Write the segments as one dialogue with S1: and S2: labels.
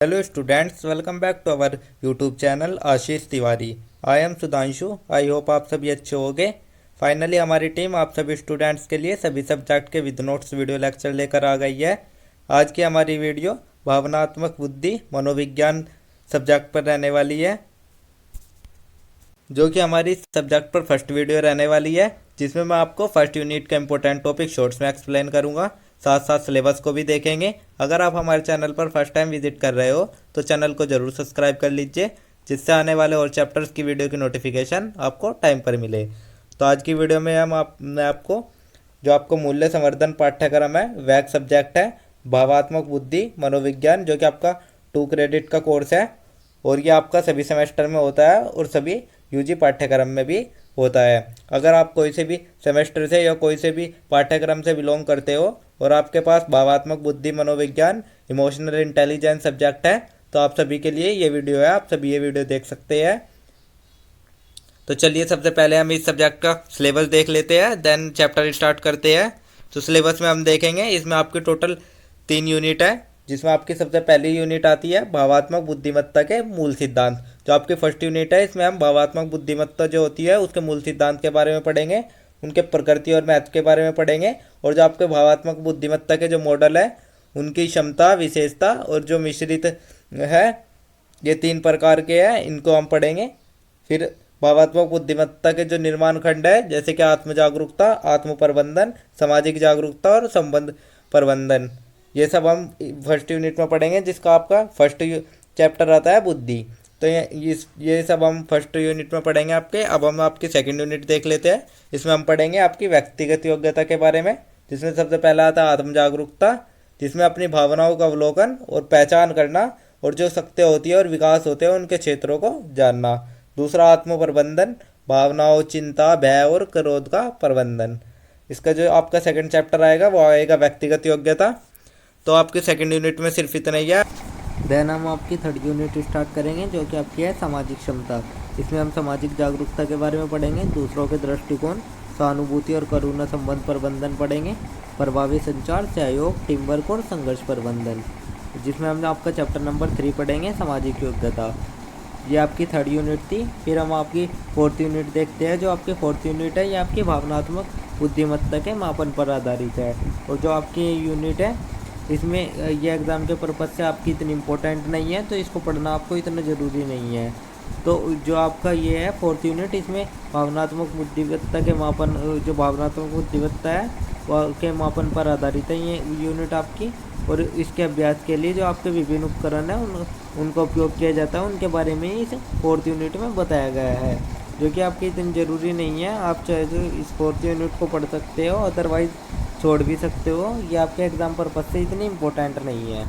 S1: Hello students, welcome back to our YouTube channel Ashish Tiwari. I am Sudhanshu. I hope आप सभी अच्छे होंगे। Finally हमारी टीम आप सभी स्टूडेंट्स के लिए सभी सब्जेक्ट के विद नोट्स वीडियो लेक्चर लेकर आ गई है। आज की हमारी वीडियो भावनात्मक बुद्धि मनोविज्ञान सब्जेक्ट पर रहने वाली है, जो कि हमारी सब्जेक्ट पर फर्स्ट वीडियो रहने वाली है, जिसमें मैं आपको फर्स्ट यूनिट का इंपॉर्टेंट टॉपिक शॉर्ट्स में एक्सप्लेन करूंगा, साथ साथ सिलेबस को भी देखेंगे। अगर आप हमारे चैनल पर फर्स्ट टाइम विजिट कर रहे हो तो चैनल को ज़रूर सब्सक्राइब कर लीजिए, जिससे आने वाले और चैप्टर्स की वीडियो की नोटिफिकेशन आपको टाइम पर मिले। तो आज की वीडियो में मैं आपको जो आपको मूल्य संवर्धन पाठ्यक्रम है, वैक सब्जेक्ट है भावात्मक बुद्धि मनोविज्ञान, जो कि आपका 2 क्रेडिट का कोर्स है और ये आपका सभी सेमेस्टर में होता है और सभी यूजी पाठ्यक्रम में भी होता है। अगर आप कोई से भी सेमेस्टर से या कोई से भी पाठ्यक्रम से बिलोंग करते हो और आपके पास भावात्मक बुद्धि मनोविज्ञान इमोशनल इंटेलिजेंस सब्जेक्ट है, तो आप सभी के लिए ये वीडियो है, आप सभी ये वीडियो देख सकते हैं। तो चलिए सबसे पहले हम इस सब्जेक्ट का सिलेबस देख लेते हैं, देन चैप्टर स्टार्ट करते हैं। तो सिलेबस में हम देखेंगे, इसमें आपके टोटल 3 यूनिट है, जिसमें आपकी सबसे पहली यूनिट आती है भावात्मक बुद्धिमत्ता के मूल सिद्धांत। जो आपकी फर्स्ट यूनिट है, इसमें हम भावात्मक बुद्धिमत्ता जो होती है उसके मूल सिद्धांत के बारे में पढ़ेंगे, उनके प्रकृति और महत्व के बारे में पढ़ेंगे, और जो आपके भावात्मक बुद्धिमत्ता के जो मॉडल है उनकी क्षमता विशेषता और जो मिश्रित है, ये 3 प्रकार के हैं, इनको हम पढ़ेंगे। फिर भावात्मक बुद्धिमत्ता के जो निर्माण खंड है, जैसे कि आत्म जागरूकता, आत्म प्रबंधन, सामाजिक जागरूकता और संबंध प्रबंधन, ये सब हम फर्स्ट यूनिट में पढ़ेंगे, जिसका आपका फर्स्ट चैप्टर आता है बुद्धि। तो ये सब हम फर्स्ट यूनिट में पढ़ेंगे आपके। अब हम आपकी सेकंड यूनिट देख लेते हैं। इसमें हम पढ़ेंगे आपकी व्यक्तिगत योग्यता के बारे में, जिसमें सबसे पहला आता है आत्म जागरूकता, जिसमें अपनी भावनाओं का अवलोकन और पहचान करना और जो शक्तियाँ होती है और विकास होते हैं उनके क्षेत्रों को जानना। दूसरा आत्म प्रबंधन, भावनाओं, चिंता, भय और क्रोध का प्रबंधन। इसका जो आपका सेकंड चैप्टर आएगा वो आएगा व्यक्तिगत योग्यता। तो आपकी सेकंड यूनिट में सिर्फ इतना ही है। देन हम आपकी थर्ड यूनिट स्टार्ट करेंगे, जो कि आपकी है सामाजिक क्षमता। इसमें हम सामाजिक जागरूकता के बारे में पढ़ेंगे, दूसरों के दृष्टिकोण, सहानुभूति और करुणा संबंध प्रबंधन पढ़ेंगे, प्रभावी संचार, सहयोग, टीम वर्क और संघर्ष प्रबंधन, जिसमें हम आपका चैप्टर नंबर 3 पढ़ेंगे सामाजिक योग्यता। ये आपकी थर्ड यूनिट थी। फिर हम आपकी फोर्थ यूनिट देखते हैं। जो आपकी फोर्थ यूनिट है ये आपकी भावनात्मक बुद्धिमत्ता के मापन पर आधारित है, और जो आपकी यूनिट है इसमें ये एग्ज़ाम के पर्पज़ से आपकी इतनी इम्पोर्टेंट नहीं है, तो इसको पढ़ना आपको इतना ज़रूरी नहीं है। तो जो आपका ये है फोर्थ यूनिट, इसमें भावनात्मक बुद्धिमत्ता के मापन, जो भावनात्मक बुद्धिमत्ता है वह के मापन पर आधारित है ये यूनिट आपकी। और इसके अभ्यास के लिए जो आपके विभिन्न उपकरण हैं उनका उपयोग किया जाता है, उनके बारे में इस फोर्थ यूनिट में बताया गया है, जो कि आपकी इतनी ज़रूरी नहीं है। आप चाहे तो इस फोर्थ यूनिट को पढ़ सकते हो, अदरवाइज़ छोड़ भी सकते हो, ये आपके एग्ज़ाम पर्पज़ से इतनी इम्पोर्टेंट नहीं है।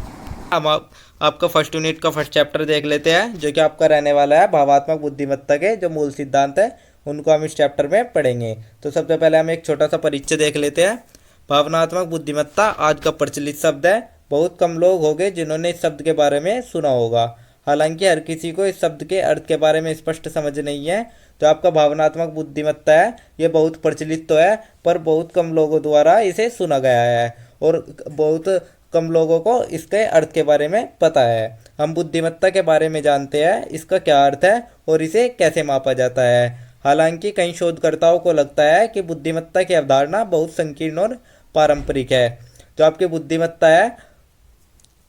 S1: हम आपका फर्स्ट यूनिट का फर्स्ट चैप्टर देख लेते हैं, जो कि आपका रहने वाला है भावात्मक बुद्धिमत्ता के जो मूल सिद्धांत है उनको हम इस चैप्टर में पढ़ेंगे। तो सबसे पहले हम एक छोटा सा परिचय देख लेते हैं। भावनात्मक बुद्धिमत्ता आज का प्रचलित शब्द है। बहुत कम लोग होंगे जिन्होंने इस शब्द के बारे में सुना होगा। हालांकि हर किसी को इस शब्द के अर्थ के बारे में स्पष्ट समझ नहीं है। जो आपका भावनात्मक बुद्धिमत्ता है ये बहुत प्रचलित तो है, पर बहुत कम लोगों द्वारा इसे सुना गया है और बहुत कम लोगों को इसके अर्थ के बारे में पता है। हम बुद्धिमत्ता के बारे में जानते हैं, इसका क्या अर्थ है और इसे कैसे मापा जाता है। हालांकि कई शोधकर्ताओं को लगता है कि बुद्धिमत्ता की अवधारणा बहुत संकीर्ण और पारंपरिक है। जो आपकी बुद्धिमत्ता है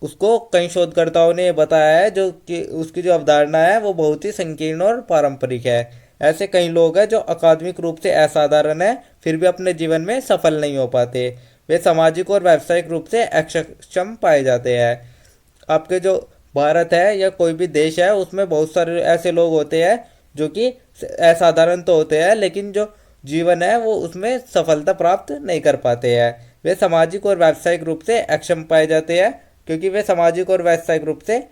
S1: उसको कई शोधकर्ताओं ने बताया है जो कि उसकी जो अवधारणा है वो बहुत ही संकीर्ण और पारंपरिक है। ऐसे कई लोग हैं जो अकादमिक रूप से असाधारण है फिर भी अपने जीवन में सफल नहीं हो पाते। वे सामाजिक और व्यावसायिक रूप से अक्षम पाए जाते हैं। आपके जो भारत है या कोई भी देश है उसमें बहुत सारे ऐसे लोग होते हैं जो कि असाधारण तो होते हैं, लेकिन जो जीवन है वो उसमें सफलता प्राप्त नहीं कर पाते हैं। वे सामाजिक और व्यावसायिक रूप से अक्षम पाए जाते हैं क्योंकि वे सामाजिक और व्यावसायिक रूप से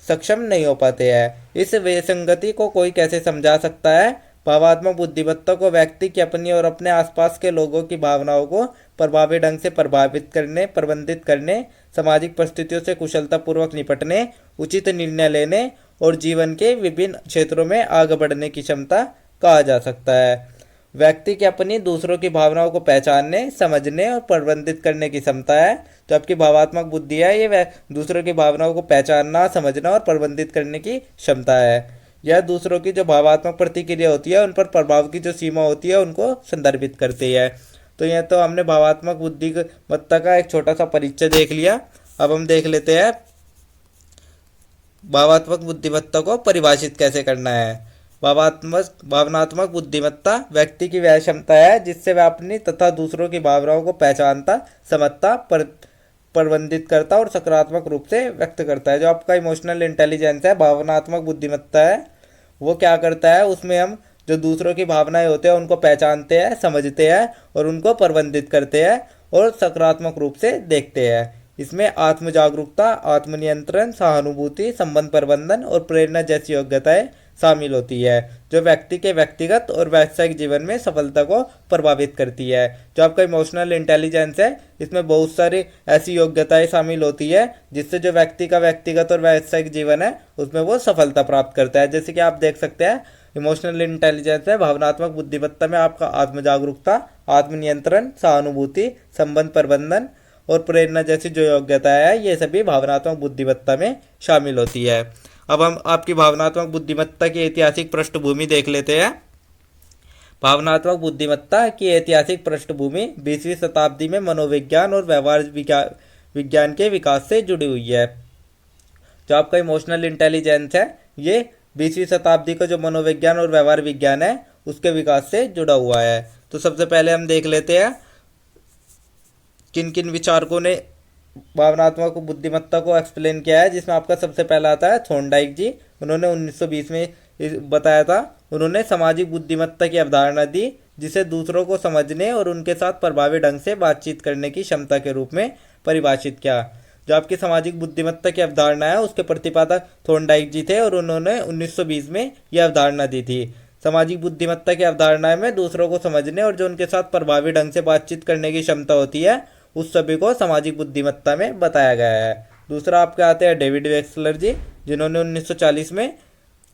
S1: सक्षम नहीं हो पाते हैं। इस विसंगति को कोई कैसे समझा सकता है। भावात्मक बुद्धिमत्ता को व्यक्ति की अपनी और अपने आसपास के लोगों की भावनाओं को प्रभावी ढंग से प्रभावित करने, प्रबंधित करने, सामाजिक परिस्थितियों से कुशलतापूर्वक निपटने, उचित निर्णय लेने और जीवन के विभिन्न क्षेत्रों में आगे बढ़ने की क्षमता कहा जा सकता है। व्यक्ति की अपनी दूसरों की भावनाओं को पहचानने, समझने और प्रबंधित करने की क्षमता है। जो आपकी भावात्मक बुद्धि है ये दूसरों की भावनाओं को पहचानना, समझना और प्रबंधित करने की क्षमता है। यह दूसरों की जो भावात्मक प्रतिक्रिया होती है उन पर प्रभाव की जो सीमा होती है उनको संदर्भित करती है। तो यह तो हमने भावात्मक बुद्धिमत्ता का एक छोटा सा परिचय देख लिया। अब हम देख लेते हैं भावात्मक बुद्धिमत्ता को परिभाषित कैसे करना है। भावनात्मक बुद्धिमत्ता व्यक्ति की वह क्षमता है जिससे वह अपनी तथा दूसरों की भावनाओं को पहचानता, समझता, प्रबंधित करता और सकारात्मक रूप से व्यक्त करता है। जो आपका इमोशनल इंटेलिजेंस है, भावनात्मक बुद्धिमत्ता है, वो क्या करता है, उसमें हम जो दूसरों की भावनाएं होते हैं उनको पहचानते हैं, समझते हैं और उनको प्रबंधित करते हैं और सकारात्मक रूप से देखते हैं। इसमें आत्म जागरूकता, आत्मनियंत्रण, सहानुभूति, संबंध प्रबंधन और प्रेरणा जैसी योग्यताएं शामिल होती है जो व्यक्ति के व्यक्तिगत और व्यावसायिक जीवन में सफलता को प्रभावित करती है। जो आपका इमोशनल इंटेलिजेंस है इसमें बहुत सारी ऐसी योग्यताएं शामिल होती है जिससे जो व्यक्ति का व्यक्तिगत और व्यावसायिक जीवन है उसमें वो सफलता प्राप्त करता है। जैसे कि आप देख सकते हैं इमोशनल इंटेलिजेंस में भावनात्मक बुद्धिमत्ता में आपका आत्म जागरूकता, आत्मनियंत्रण, सहानुभूति, संबंध प्रबंधन और प्रेरणा जैसी जो योग्यताएं है ये सभी भावनात्मक बुद्धिमत्ता में शामिल होती है। अब हम आपकी भावनात्मक बुद्धिमत्ता की ऐतिहासिक पृष्ठभूमि देख लेते हैं। भावनात्मक बुद्धिमत्ता की ऐतिहासिक पृष्ठभूमि 20वीं शताब्दी में मनोविज्ञान और व्यवहार विज्ञान के विकास से जुड़ी हुई है। जो आपका इमोशनल इंटेलिजेंस है ये 20वीं शताब्दी का जो मनोविज्ञान और व्यवहार विज्ञान है उसके विकास से जुड़ा हुआ है। तो सबसे पहले हम देख लेते हैं किन किन विचारकों ने भावनात्मक बुद्धिमत्ता को एक्सप्लेन किया है, जिसमें आपका सबसे पहला आता है थॉर्नडाइक जी। उन्होंने 1920 में बताया था। उन्होंने सामाजिक बुद्धिमत्ता की अवधारणा दी जिसे दूसरों को समझने और उनके साथ प्रभावी ढंग से बातचीत करने की क्षमता के रूप में परिभाषित किया। जो आपकी सामाजिक बुद्धिमत्ता की अवधारणा है उसके प्रतिपादक थॉर्नडाइक जी थे और उन्होंने 1920 में यह अवधारणा दी थी। सामाजिक बुद्धिमत्ता की अवधारणा में दूसरों को समझने और जो उनके साथ प्रभावी ढंग से बातचीत करने की क्षमता होती है उस सभी को सामाजिक बुद्धिमत्ता में बताया गया है। दूसरा आपके आते हैं डेविड वेक्सलर जी, जिन्होंने 1940 में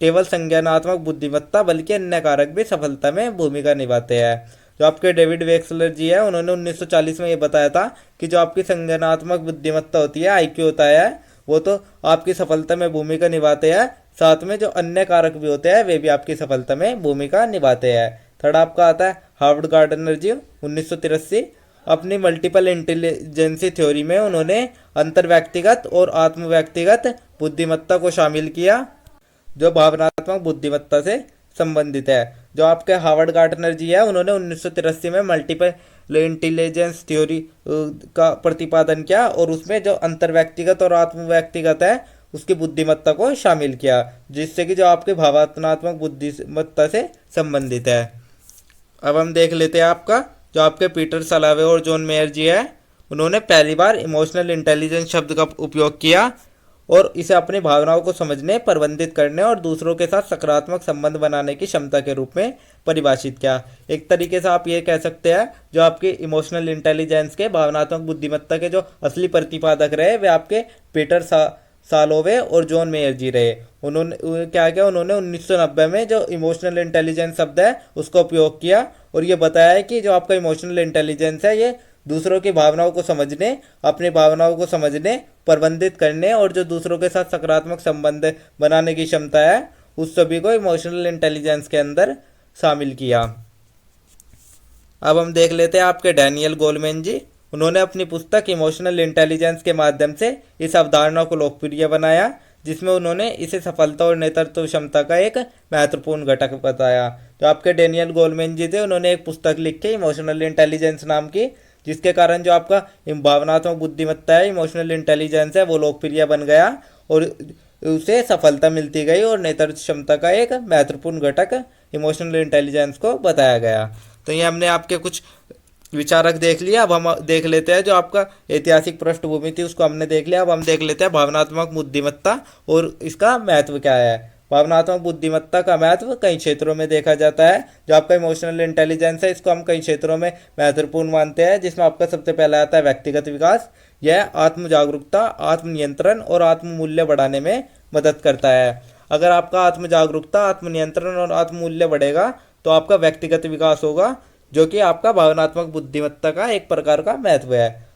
S1: केवल संज्ञानात्मक बुद्धिमत्ता बल्कि अन्य कारक भी सफलता में भूमिका निभाते हैं। जो आपके डेविड वेक्सलर जी है उन्होंने 1940 में ये बताया था कि जो आपकी संज्ञानात्मक बुद्धिमत्ता होती है, आईक्यू होता है, वो तो आपकी सफलता में भूमिका निभाते हैं, साथ में जो अन्य कारक भी होते हैं वे भी आपकी सफलता में भूमिका निभाते हैं। थर्ड आपका आता है हार्वर्ड गार्डनर जी 1983। अपनी मल्टीपल इंटेलिजेंसी थ्योरी में उन्होंने अंतर्व्यक्तिगत और आत्म व्यक्तिगत बुद्धिमत्ता को शामिल किया जो भावनात्मक बुद्धिमत्ता से संबंधित है। जो आपके हार्वर्ड गार्डनर जी है उन्होंने 1983 में मल्टीपल इंटेलिजेंस थ्योरी का प्रतिपादन किया और उसमें जो अंतर्व्यक्तिगत और आत्म व्यक्तिगत है उसकी बुद्धिमत्ता को शामिल किया, जिससे कि जो आपके भावनात्मक बुद्धिमत्ता से संबंधित है। अब हम देख लेते हैं आपका जो आपके पीटर सलावे और जॉन मेयर जी है, उन्होंने पहली बार इमोशनल इंटेलिजेंस शब्द का उपयोग किया और इसे अपनी भावनाओं को समझने, प्रबंधित करने और दूसरों के साथ सकारात्मक संबंध बनाने की क्षमता के रूप में परिभाषित किया। एक तरीके से आप ये कह सकते हैं जो आपके इमोशनल इंटेलिजेंस के, भावनात्मक बुद्धिमत्ता के जो असली प्रतिपादक रहे वे आपके पीटर सालोवे और जॉन मेयर जी रहे। उन्होंने क्या किया, उन्होंने 1990 में जो इमोशनल इंटेलिजेंस शब्द है उसका उपयोग किया और ये बताया है कि जो आपका इमोशनल इंटेलिजेंस है ये दूसरों की भावनाओं को समझने, अपनी भावनाओं को समझने, प्रबंधित करने और जो दूसरों के साथ सकारात्मक संबंध बनाने की क्षमता है उस सभी को इमोशनल इंटेलिजेंस के अंदर शामिल किया। अब हम देख लेते हैं आपके डैनियल गोलमैन जी। उन्होंने अपनी पुस्तक इमोशनल इंटेलिजेंस के माध्यम से इस अवधारणा को लोकप्रिय बनाया, जिसमें उन्होंने इसे सफलता और नेतृत्व क्षमता का एक महत्वपूर्ण घटक बताया। तो आपके डैनियल गोलमैन जी थे, उन्होंने एक पुस्तक लिखी इमोशनल इंटेलिजेंस नाम की, जिसके कारण जो आपका भावनात्मक बुद्धिमत्ता है, इमोशनल इंटेलिजेंस है, वो लोकप्रिय बन गया और उसे सफलता मिलती गई और नेतृत्व क्षमता का एक महत्वपूर्ण घटक इमोशनल इंटेलिजेंस को बताया गया। तो ये हमने आपके कुछ विचारक देख लिया। अब हम देख लेते हैं जो आपका ऐतिहासिक पृष्ठभूमि थी उसको हमने देख लिया। अब हम देख लेते हैं भावनात्मक बुद्धिमत्ता और इसका महत्व क्या है। भावनात्मक बुद्धिमत्ता का महत्व कई क्षेत्रों में देखा जाता है। जो आपका इमोशनल इंटेलिजेंस है इसको हम कई क्षेत्रों में महत्वपूर्ण मानते हैं, जिसमें आपका सबसे पहला आता है व्यक्तिगत विकास। यह आत्म जागरूकता, आत्म नियंत्रण और आत्म मूल्य बढ़ाने में मदद करता है। अगर आपका आत्म जागरूकता, आत्मनियंत्रण और आत्ममूल्य बढ़ेगा तो आपका व्यक्तिगत विकास होगा, जो कि आपका भावनात्मक बुद्धिमत्ता का एक प्रकार का महत्व है।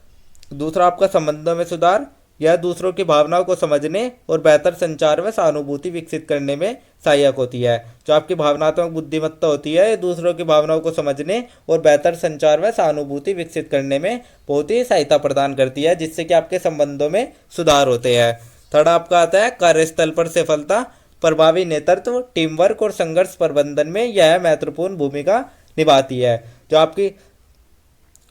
S1: दूसरा, आपका संबंधों में सुधार। यह दूसरों की भावनाओं को समझने और बेहतर संचार में सहानुभूति विकसित करने में सहायक होती है। जो आपकी भावनात्मक बुद्धिमत्ता होती है, ये दूसरों की भावनाओं को समझने और बेहतर संचार में सहानुभूति विकसित करने में बहुत ही सहायता प्रदान करती है, जिससे कि आपके संबंधों में सुधार होते हैं। थर्ड आपका आता है कार्यस्थल पर सफलता। प्रभावी नेतृत्व, टीम वर्क और संघर्ष प्रबंधन में यह महत्वपूर्ण भूमिका निभाती है। जो आपकी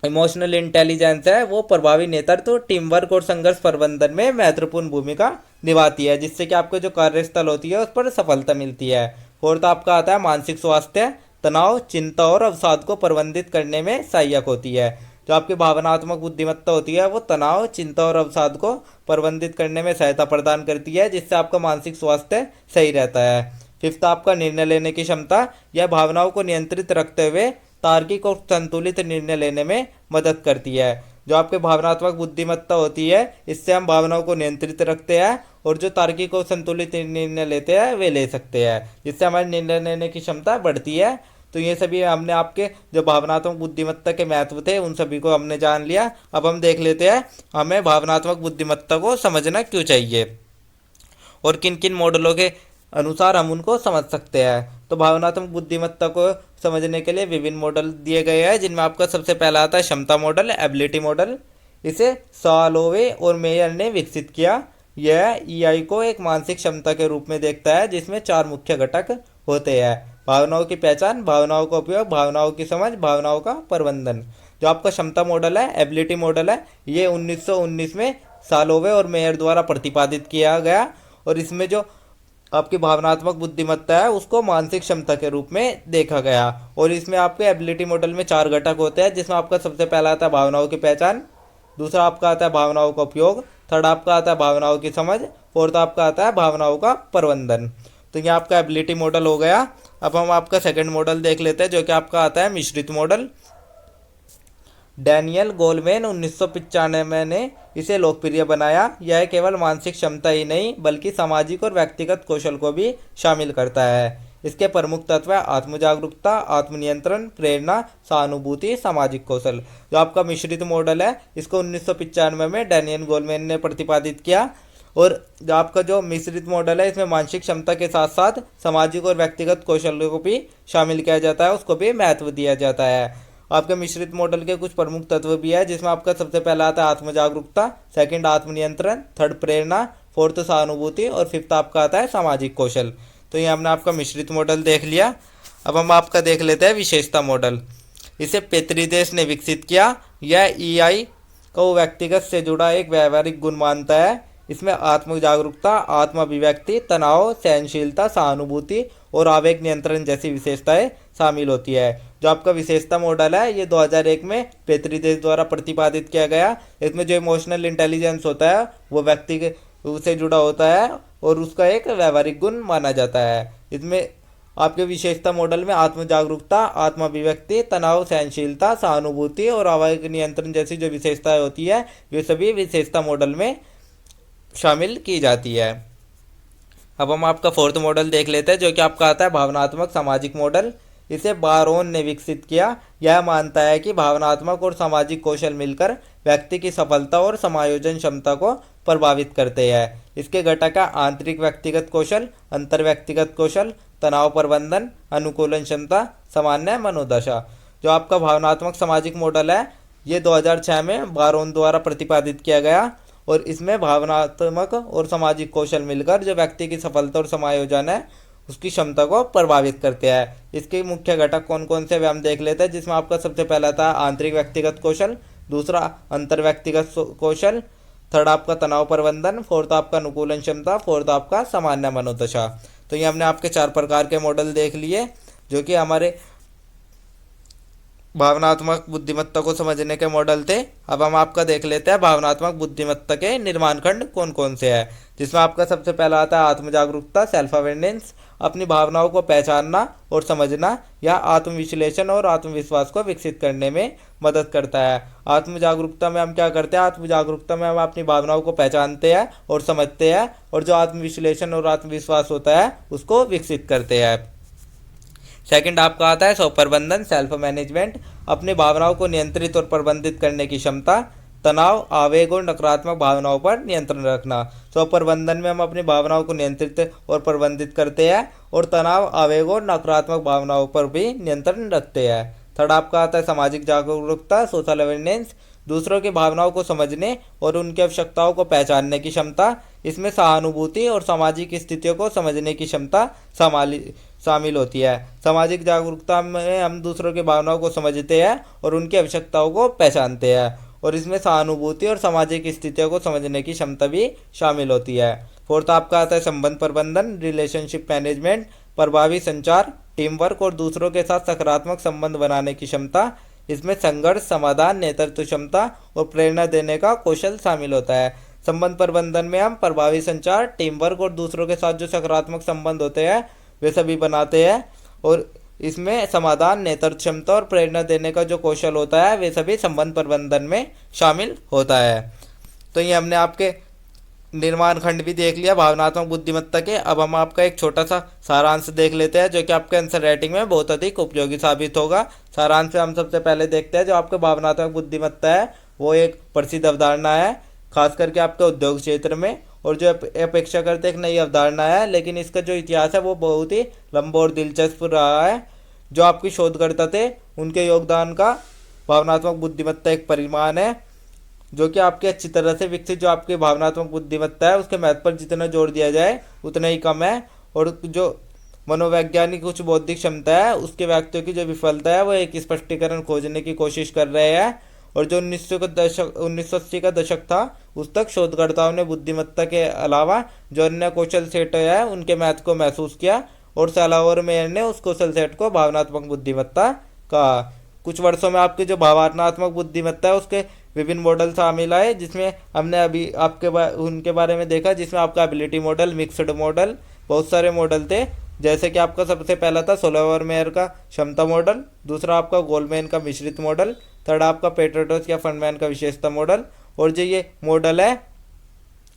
S1: इमोशनल इंटेलिजेंस है, वो प्रभावी नेतृत्व, टीम वर्क और संघर्ष प्रबंधन में महत्वपूर्ण भूमिका निभाती है, जिससे कि आपको जो कार्यस्थल होती है उस पर सफलता मिलती है। फोर्थ आपका आता है मानसिक स्वास्थ्य। तनाव, चिंता और अवसाद को प्रबंधित करने में सहायक होती है। जो आपकी भावनात्मक बुद्धिमत्ता होती है, वो तनाव, चिंता और अवसाद को प्रबंधित करने में सहायता प्रदान करती है, जिससे आपका मानसिक स्वास्थ्य सही रहता है। फिफ्थ आपका निर्णय लेने की क्षमता। यह भावनाओं को नियंत्रित रखते हुए तार्किक और संतुलित निर्णय लेने में मदद करती है। जो आपके भावनात्मक बुद्धिमत्ता होती है, इससे हम भावनाओं को नियंत्रित रखते हैं और जो तार्किक और संतुलित निर्णय लेते हैं वे ले सकते हैं, जिससे हमारी निर्णय लेने की क्षमता बढ़ती है। तो ये सभी हमने आपके जो भावनात्मक बुद्धिमत्ता के महत्व थे उन सभी को हमने जान लिया। अब हम देख लेते हैं हमें भावनात्मक बुद्धिमत्ता को समझना क्यों चाहिए और किन किन मॉडलों के अनुसार हम उनको समझ सकते हैं। तो भावनात्मक बुद्धिमत्ता को समझने के लिए विभिन्न मॉडल दिए गए हैं, जिनमें आपका सबसे पहला आता है क्षमता मॉडल, एबिलिटी मॉडल। इसे सालोवे और मेयर ने विकसित किया। यह ईआई को एक मानसिक क्षमता के रूप में देखता है, जिसमें 4 मुख्य घटक होते हैं: भावनाओं की पहचान, भावनाओं का उपयोग, भावनाओं की समझ, भावनाओं का प्रबंधन। जो आपका क्षमता मॉडल है, एबिलिटी मॉडल है, ये 1919 में सालोवे और मेयर द्वारा प्रतिपादित किया गया और इसमें जो आपकी भावनात्मक बुद्धिमत्ता है उसको मानसिक क्षमता के रूप में देखा गया। और इसमें आपके एबिलिटी मॉडल में 4 घटक होते हैं, जिसमें आपका सबसे पहला आता है भावनाओं की पहचान, दूसरा आपका आता है भावनाओं का उपयोग, थर्ड आपका आता है भावनाओं की समझ, फोर्थ आपका आता है भावनाओं का प्रबंधन। तो ये आपका एबिलिटी मॉडल हो गया। अब हम आपका सेकंड मॉडल देख लेते हैं, जो कि आपका आता है मिश्रित मॉडल। डैनियल गोलमैन 1995 ने इसे लोकप्रिय बनाया। यह केवल मानसिक क्षमता ही नहीं बल्कि सामाजिक और व्यक्तिगत कौशल को भी शामिल करता है। इसके प्रमुख तत्व है आत्मजागरूकता, आत्मनियंत्रण, प्रेरणा, सहानुभूति, सामाजिक कौशल। जो आपका मिश्रित मॉडल है, इसको 1995 में डैनियल गोलमैन ने प्रतिपादित किया। और जो आपका जो मिश्रित मॉडल है, इसमें मानसिक क्षमता के साथ साथ सामाजिक और व्यक्तिगत कौशलों को भी शामिल किया जाता है, उसको भी महत्व दिया जाता है। आपके मिश्रित मॉडल के कुछ प्रमुख तत्व भी है, जिसमें आपका सबसे पहला आता है आत्मजागरूकता, सेकंड आत्मनियंत्रण, थर्ड प्रेरणा, फोर्थ सहानुभूति और फिफ्थ आपका आता है सामाजिक कौशल। तो ये हमने आपका मिश्रित मॉडल देख लिया। अब हम आपका देख लेते हैं विशेषता मॉडल। इसे पेत्रीदेस ने विकसित किया। यह ईआई को व्यक्तिगत से जुड़ा एक व्यवहारिक गुण मानता है। इसमें आत्म जागरूकता, आत्म अभिव्यक्ति, तनाव, सहनशीलता, सहानुभूति और आवेग नियंत्रण जैसी विशेषताएं शामिल होती है। जो आपका विशेषता मॉडल है, ये 2001 में पेत्रीदेस द्वारा प्रतिपादित किया गया। इसमें जो इमोशनल इंटेलिजेंस होता है वो व्यक्ति से जुड़ा होता है और उसका एक व्यवहारिक गुण माना जाता है। इसमें आपके विशेषता मॉडल में आत्म जागरूकता, आत्म अभिव्यक्ति, तनाव, सहनशीलता, सहानुभूति और आवेग नियंत्रण जैसी जो विशेषताएं होती है वे सभी विशेषता मॉडल में शामिल की जाती है। अब हम आपका फोर्थ मॉडल देख लेते हैं, जो कि आपका आता है भावनात्मक सामाजिक मॉडल। इसे बारोन ने विकसित किया। यह मानता है कि भावनात्मक और सामाजिक कौशल मिलकर व्यक्ति की सफलता और समायोजन क्षमता को प्रभावित करते हैं। इसके घटक है आंतरिक व्यक्तिगत कौशल, अंतर व्यक्तिगत कौशल, तनाव प्रबंधन, अनुकूलन क्षमता, सामान्य मनोदशा। जो आपका भावनात्मक सामाजिक मॉडल है, ये 2006 में बारोन द्वारा प्रतिपादित किया गया और इसमें भावनात्मक और सामाजिक कौशल मिलकर जो व्यक्ति की सफलता और समायोजन है उसकी क्षमता को प्रभावित करते हैं। इसके मुख्य घटक कौन कौन से वे हम देख लेते हैं, जिसमें आपका सबसे पहला था आंतरिक व्यक्तिगत कौशल, दूसरा अंतर व्यक्तिगत कौशल, थर्ड आपका तनाव प्रबंधन, फोर्थ आपका अनुकूलन क्षमता, फोर्थ आपका सामान्य मनोदशा। तो ये हमने आपके 4 प्रकार के मॉडल देख लिए, जो कि हमारे भावनात्मक बुद्धिमत्ता को समझने के मॉडल थे। अब हम आपका देख लेते हैं भावनात्मक बुद्धिमत्ता के निर्माण खंड कौन कौन से हैं, जिसमें आपका सबसे पहला आता है आत्म जागरूकता, सेल्फ अवेयरनेस। अपनी भावनाओं को पहचानना और समझना, यह आत्मविश्लेषण और आत्मविश्वास को विकसित करने में मदद करता है। आत्म जागरूकता में हम क्या करते हैं, आत्म जागरूकता में हम अपनी भावनाओं को पहचानते हैं और समझते हैं, और जो आत्मविश्लेषण और आत्मविश्वास होता है उसको विकसित करते हैं। सेकंड आपका आता है स्व प्रबंधन, सेल्फ मैनेजमेंट। अपनी भावनाओं को नियंत्रित और प्रबंधित करने की क्षमता, तनाव, आवेग और नकारात्मक भावनाओं पर नियंत्रण रखना। स्व प्रबंधन में हम अपनी भावनाओं को नियंत्रित और प्रबंधित करते हैं और तनाव, आवेग और नकारात्मक भावनाओं पर भी नियंत्रण रखते हैं। थर्ड आपका आता है सामाजिक जागरूकता, सोशल अवेयरनेस। दूसरों की भावनाओं को समझने और उनकी आवश्यकताओं को पहचानने की क्षमता, इसमें सहानुभूति और सामाजिक स्थितियों को समझने की क्षमता शामिल होती है। सामाजिक जागरूकता में हम दूसरों की भावनाओं को समझते हैं और उनकी आवश्यकताओं को पहचानते हैं, और इसमें सहानुभूति और सामाजिक स्थितियों को समझने की क्षमता भी शामिल होती है। फोर्थ आपका आता है संबंध प्रबंधन, रिलेशनशिप मैनेजमेंट। प्रभावी संचार, टीम वर्क और दूसरों के साथ सकारात्मक संबंध बनाने की क्षमता, इसमें संघर्ष समाधान, नेतृत्व क्षमता और प्रेरणा देने का कौशल शामिल होता है। संबंध प्रबंधन में हम प्रभावी संचार, टीम वर्क और दूसरों के साथ जो सकारात्मक संबंध होते हैं वे सभी बनाते हैं, और इसमें समाधान, नेतृत्व क्षमता और प्रेरणा देने का जो कौशल होता है वे सभी संबंध प्रबंधन में शामिल होता है। तो ये हमने आपके निर्माण खंड भी देख लिया भावनात्मक बुद्धिमत्ता के। अब हम आपका एक छोटा सा सारांश देख लेते हैं जो कि आपके आंसर राइटिंग में बहुत अधिक उपयोगी साबित होगा। सारांश में हम सबसे पहले देखते हैं जो आपके भावनात्मक बुद्धिमत्ता है वो एक प्रसिद्ध अवधारणा है, खास करके आपके उद्योग क्षेत्र में, और जो अपेक्षाकृत एक नई अवधारणा है, लेकिन इसका जो इतिहास है वो बहुत ही लंबा और दिलचस्प रहा है। जो आपके शोधकर्ता थे उनके योगदान का भावनात्मक बुद्धिमत्ता एक परिमाण है जो कि आपके अच्छी तरह से विकसित जो आपकी भावनात्मक बुद्धिमत्ता है उसके महत्व पर जितना जोर दिया जाए उतना ही कम है। और जो मनोवैज्ञानिक कुछ बौद्धिक क्षमता है उसके व्यक्तियों की जो विफलता है वो एक स्पष्टीकरण खोजने की कोशिश कर रहे हैं। और जो 1980 का दशक था उस तक शोधकर्ताओं ने बुद्धिमत्ता के अलावा जो अन्य कौशल सेट है उनके महत्व को महसूस किया, और सालावर मेयर ने उस कौशल सेट को भावनात्मक बुद्धिमत्ता कहा। कुछ वर्षों में आपकी जो भावनात्मक बुद्धिमत्ता है उसके विभिन्न मॉडल शामिल आए, जिसमें हमने अभी उनके बारे में देखा, जिसमें आपका एबिलिटी मॉडल, मिक्स्ड मॉडल, बहुत सारे मॉडल थे। जैसे कि आपका सबसे पहला था सोलावर मेयर का क्षमता मॉडल, दूसरा आपका गोलमैन का मिश्रित मॉडल, थर्ड आपका पेट्रोटस या फंडमैन का विशेषता मॉडल। और जो ये मॉडल है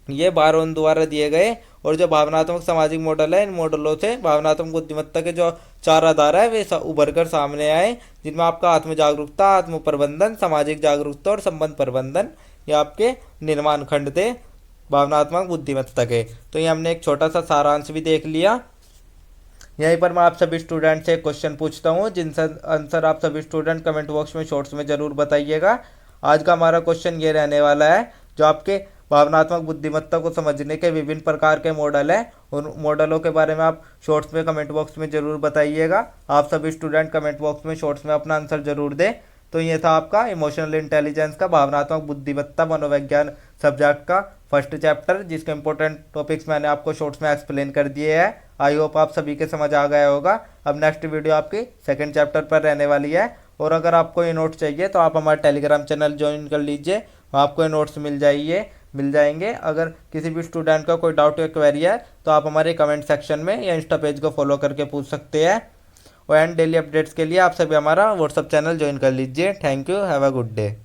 S1: ये बारोन द्वारा दिए गए, और जो भावनात्मक सामाजिक मॉडल है इन मॉडलों से भावनात्मक बुद्धिमत्ता के जो चार आधार है वे उभर कर सामने आए, जिनमें आपका आत्म जागरूकता, आत्म प्रबंधन, सामाजिक जागरूकता और संबंध प्रबंधन ये आपके निर्माण खंड थे भावनात्मक बुद्धिमत्ता के। तो ये हमने एक छोटा सा सारांश भी देख लिया। यहीं पर मैं आप सभी स्टूडेंट से एक क्वेश्चन पूछता हूँ जिनका आंसर आप सभी स्टूडेंट कमेंट बॉक्स में शॉर्ट्स में ज़रूर बताइएगा। आज का हमारा क्वेश्चन ये रहने वाला है, जो आपके भावनात्मक बुद्धिमत्ता को समझने के विभिन्न प्रकार के मॉडल हैं उन मॉडलों के बारे में आप शॉर्ट्स में कमेंट बॉक्स में ज़रूर बताइएगा। आप सभी स्टूडेंट कमेंट बॉक्स में शॉर्ट्स में अपना आंसर ज़रूर दें। तो ये था आपका इमोशनल इंटेलिजेंस का भावनात्मक बुद्धिमत्ता मनोविज्ञान सब्जेक्ट का फर्स्ट चैप्टर, जिसके इंपॉर्टेंट टॉपिक्स मैंने आपको शॉर्ट्स में एक्सप्लेन कर दिए हैं। आई होप आप सभी के समझ आ गया होगा। अब नेक्स्ट वीडियो आपकी सेकंड चैप्टर पर रहने वाली है, और अगर आपको ये नोट्स चाहिए तो आप हमारा टेलीग्राम चैनल ज्वाइन कर लीजिए, आपको ये नोट्स मिल जाएंगे। अगर किसी भी स्टूडेंट का कोई डाउट या क्वेरी है तो आप हमारे कमेंट सेक्शन में या इंस्टा पेज को फॉलो करके पूछ सकते हैं। और एंड डेली अपडेट्स के लिए आप सभी हमारा व्हाट्सअप चैनल ज्वाइन कर लीजिए। Thank you, have a good day.